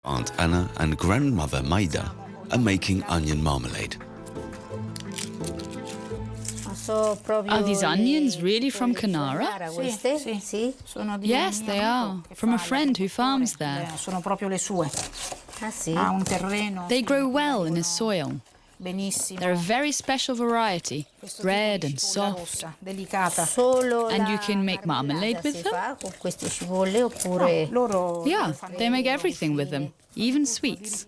Aunt Anna and grandmother Maida are making onion marmalade. Are these onions really from Canara? Yes, they are. From a friend who farms there. They grow well in his soil. They're a very special variety, red and soft. And you can make marmalade with them? Yeah, they make everything with them, even sweets.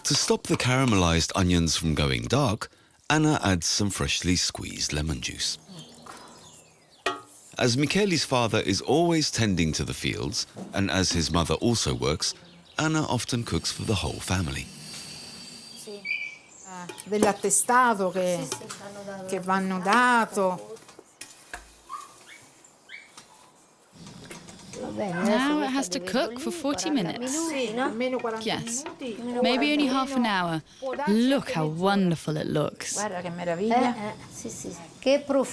To stop the caramelized onions from going dark, Anna adds some freshly squeezed lemon juice. As Michele's father is always tending to the fields, and as his mother also works, Anna often cooks for the whole family. Dell'attestato che vanno dato. Now it has to cook for 40 minutes. Yes, maybe only half an hour. Look how wonderful it looks.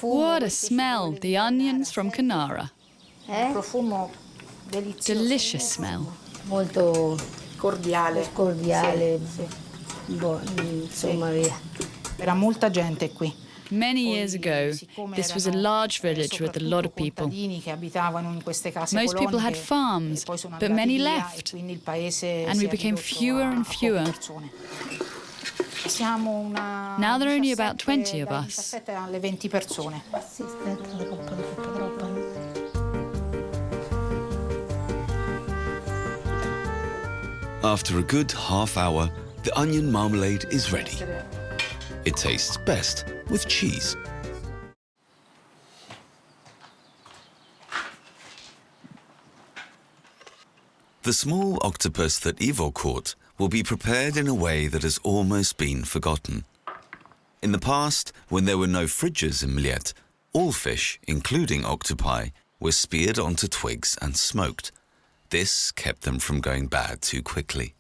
What a smell, the onions from Canara. Delicious smell. Molto cordiale. Insomma, era molta gente qui. Many years ago, this was a large village with a lot of people. Most people had farms, but many left, and we became fewer and fewer. Now there are only about 20 of us. After a good half hour, the onion marmalade is ready. It tastes best with cheese. The small octopus that Ivo caught will be prepared in a way that has almost been forgotten. In the past, when there were no fridges in Millet, all fish, including octopi, were speared onto twigs and smoked. This kept them from going bad too quickly.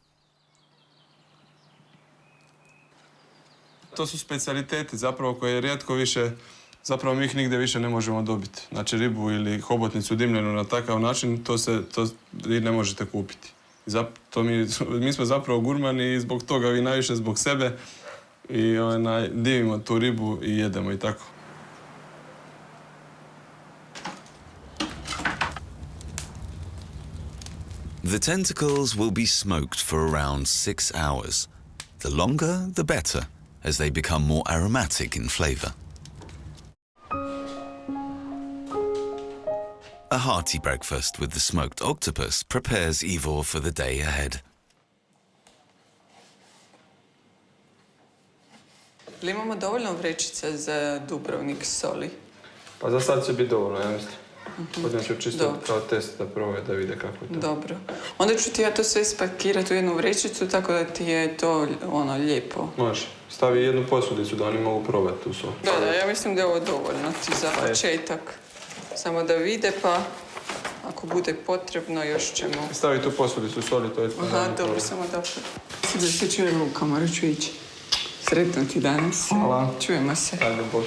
To su specijaliteti zapravo koje rijetko više, zapravo mi ih nigdje više ne možemo dobiti. Znači ribu ili hobotnicu dimljenu na takav način, to vi ne možete kupiti. Mi smo zapravo gurmani i zbog toga vi najviše zbog sebe i divimo tu ribu i jedemo i tako. The tentacles will be smoked for around 6 hours. The longer, the better, as they become more aromatic in flavor. A hearty breakfast with the smoked octopus prepares Ivor for the day ahead. Li imamo dovoljno vrećica za Dubrovnik soli? Pa za sad će biti dovoljno, ja mislim. Hodno ću čisto kao test da probaju da vide kako je to. Dobro. Onda ću ti ja to sve spakirati u jednu vrećicu tako da ti je to lijepo. Može. Stavi jednu posudicu da oni mogu probati tu sol. Da, ja mislim da je ovo dovoljno ti za početak. Samo da vide pa ako bude potrebno još ćemo... Stavi tu posudicu soli, to je... Aha, dobro, samo da... Da se čuje Luka, morat ću ići. Sretno ti danas. Hvala. Čujemo se. Ajde, bok.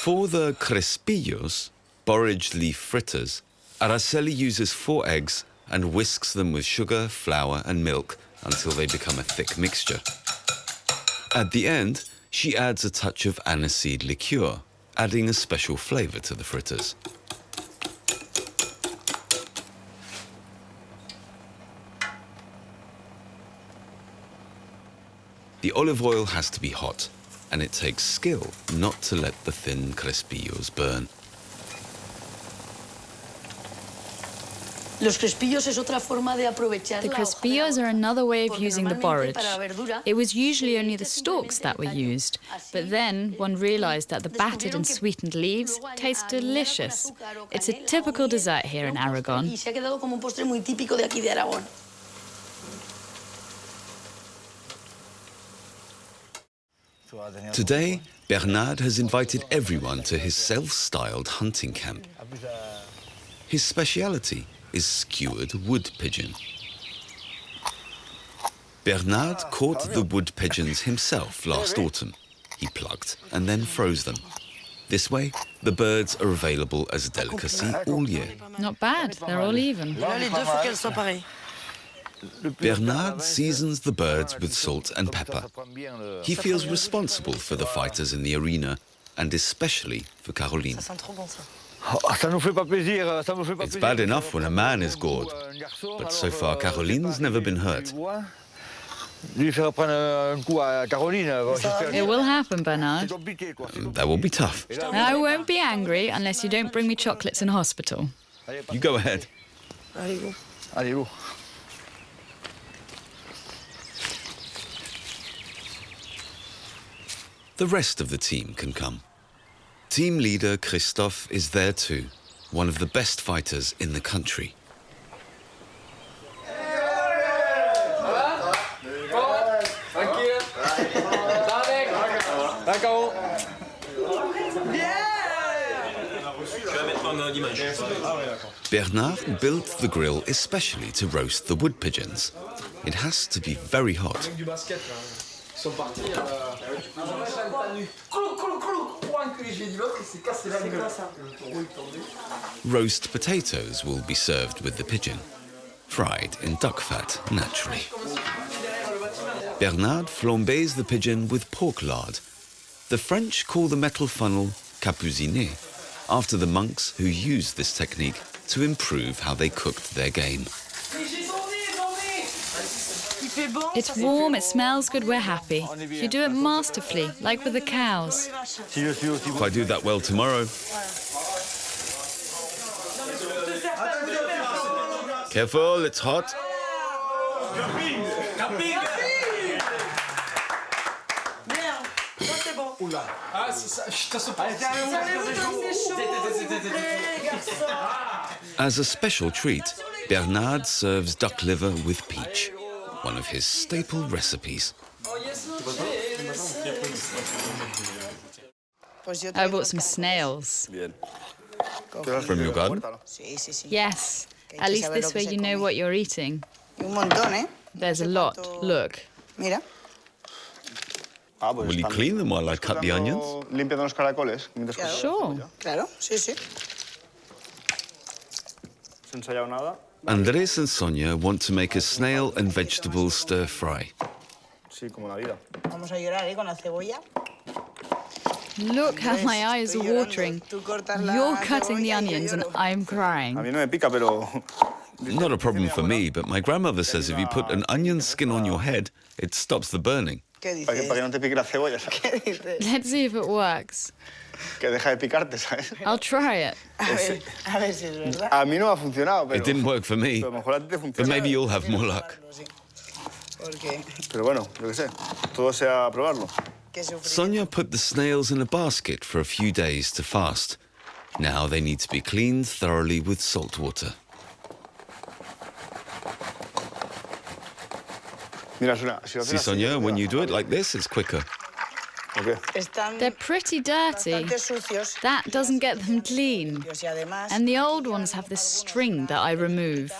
For the Crespillos, borage leaf fritters, Araceli uses 4 eggs and whisks them with sugar, flour and milk until they become a thick mixture. At the end, she adds a touch of aniseed liqueur, adding a special flavor to the fritters. The olive oil has to be hot, and it takes skill not to let the thin Crespillos burn. The Crespillos are another way of using the borage. It was usually only the stalks that were used, but then one realized that the battered and sweetened leaves taste delicious. It's a typical dessert here in Aragon. Today, Bernard has invited everyone to his self-styled hunting camp. His speciality is skewered wood pigeon. Bernard caught the wood pigeons himself last autumn. He plucked and then froze them. This way, the birds are available as a delicacy all year. Not bad, they're all even. Bernard seasons the birds with salt and pepper. He feels responsible for the fighters in the arena, and especially for Caroline. It's bad enough when a man is gored, but so far Caroline's never been hurt. It will happen, Bernard. That will be tough. I won't be angry unless you don't bring me chocolates in hospital. You go ahead. The rest of the team can come. Team leader Christophe is there too, one of the best fighters in the country. Bernard built the grill especially to roast the wood pigeons. It has to be very hot. Roast potatoes will be served with the pigeon, fried in duck fat, naturally. Bernard flambés the pigeon with pork lard. The French call the metal funnel capuciné, after the monks who used this technique to improve how they cooked their game. It's warm, it smells good, we're happy. You do it masterfully, like with the cows. If I do that well tomorrow. Careful, it's hot. As a special treat, Bernard serves duck liver with peach, one of his staple recipes. I bought some snails. From your garden? Yes, at least this way you know what you're eating. There's a lot, look. Will you clean them while I cut the onions? Sure. Andres and Sonia want to make a snail and vegetable stir-fry. Look how my eyes are watering. You're cutting the onions and I'm crying. Not a problem for me, but my grandmother says if you put an onion skin on your head, it stops the burning. Let's see if it works. I'll try it. It didn't work for me, but maybe you'll have more luck. Sonia put the snails in a basket for a few days to fast. Now they need to be cleaned thoroughly with salt water. See, Sonia, when you do it like this, it's quicker. They're pretty dirty. That doesn't get them clean. And the old ones have this string that I remove.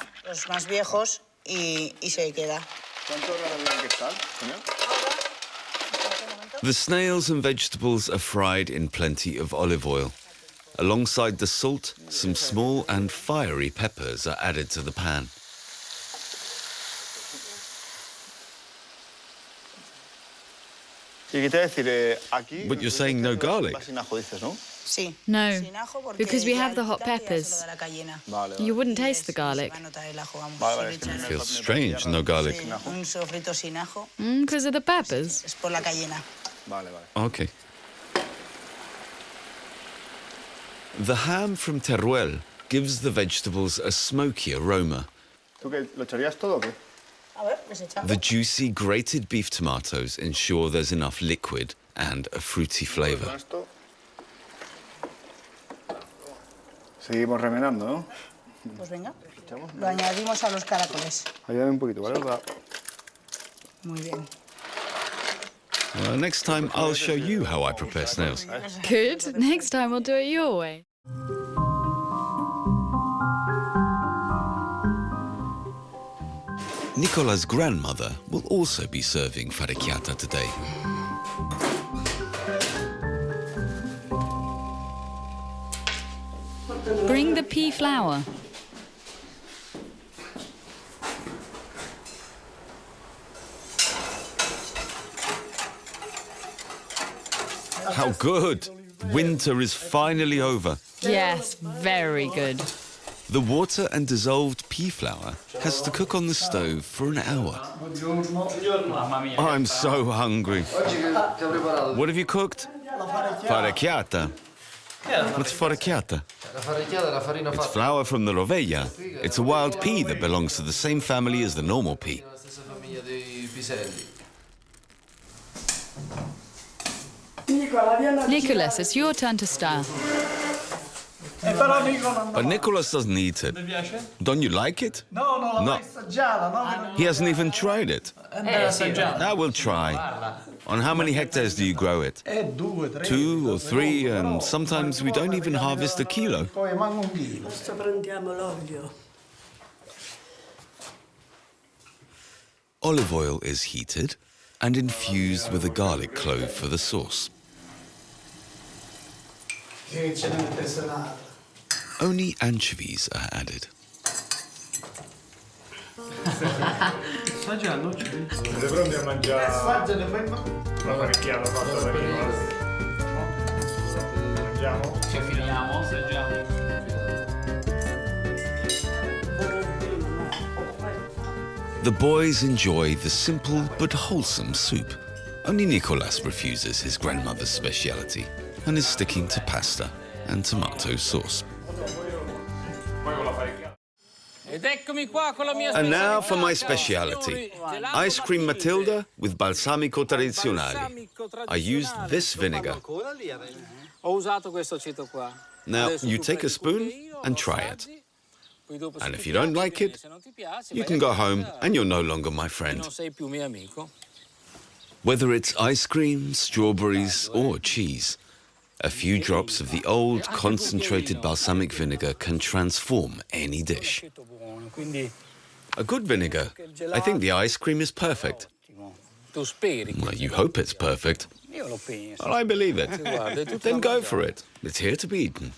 The snails and vegetables are fried in plenty of olive oil. Alongside the salt, some small and fiery peppers are added to the pan. But you're saying no garlic? No, because we have the hot peppers. You wouldn't taste the garlic. It feels strange, no garlic. Because of the peppers. Okay. The ham from Teruel gives the vegetables a smoky aroma. The juicy grated beef tomatoes ensure there's enough liquid and a fruity flavour. Seguimos remenando, ¿no? Pues venga, lo añadimos a los caracoles. Añade un poquito, ¿vale? Muy bien. Well, next time I'll show you how I prepare snails. Good. Next time I'll do it your way. Nicola's grandmother will also be serving Farrecchiata today. Bring the pea flour. How good! Winter is finally over. Yes, very good. The water and dissolved pea flour has to cook on the stove for an hour. I'm so hungry. What have you cooked? Farrecchiata. What's farrecchiata? It's flour from the rovella. It's a wild pea that belongs to the same family as the normal pea. Nicholas, it's your turn to stir. But Nicholas doesn't eat it. Don't you like it? No. He hasn't even tried it. I will try. On how many hectares do you grow it? 2 or 3, and sometimes we don't even harvest a kilo. Olive oil is heated and infused with a garlic clove for the sauce. Only anchovies are added. The boys enjoy the simple but wholesome soup. Only Nicolas refuses his grandmother's speciality and is sticking to pasta and tomato sauce. And now for my speciality, ice cream Matilda with Balsamico tradizionale. I used this vinegar. Now you take a spoon and try it. And if you don't like it, you can go home and you're no longer my friend. Whether it's ice cream, strawberries or cheese, a few drops of the old concentrated balsamic vinegar can transform any dish. A good vinegar. I think the ice cream is perfect. Well, you hope it's perfect. Well, I believe it. Then go for it. It's here to be eaten.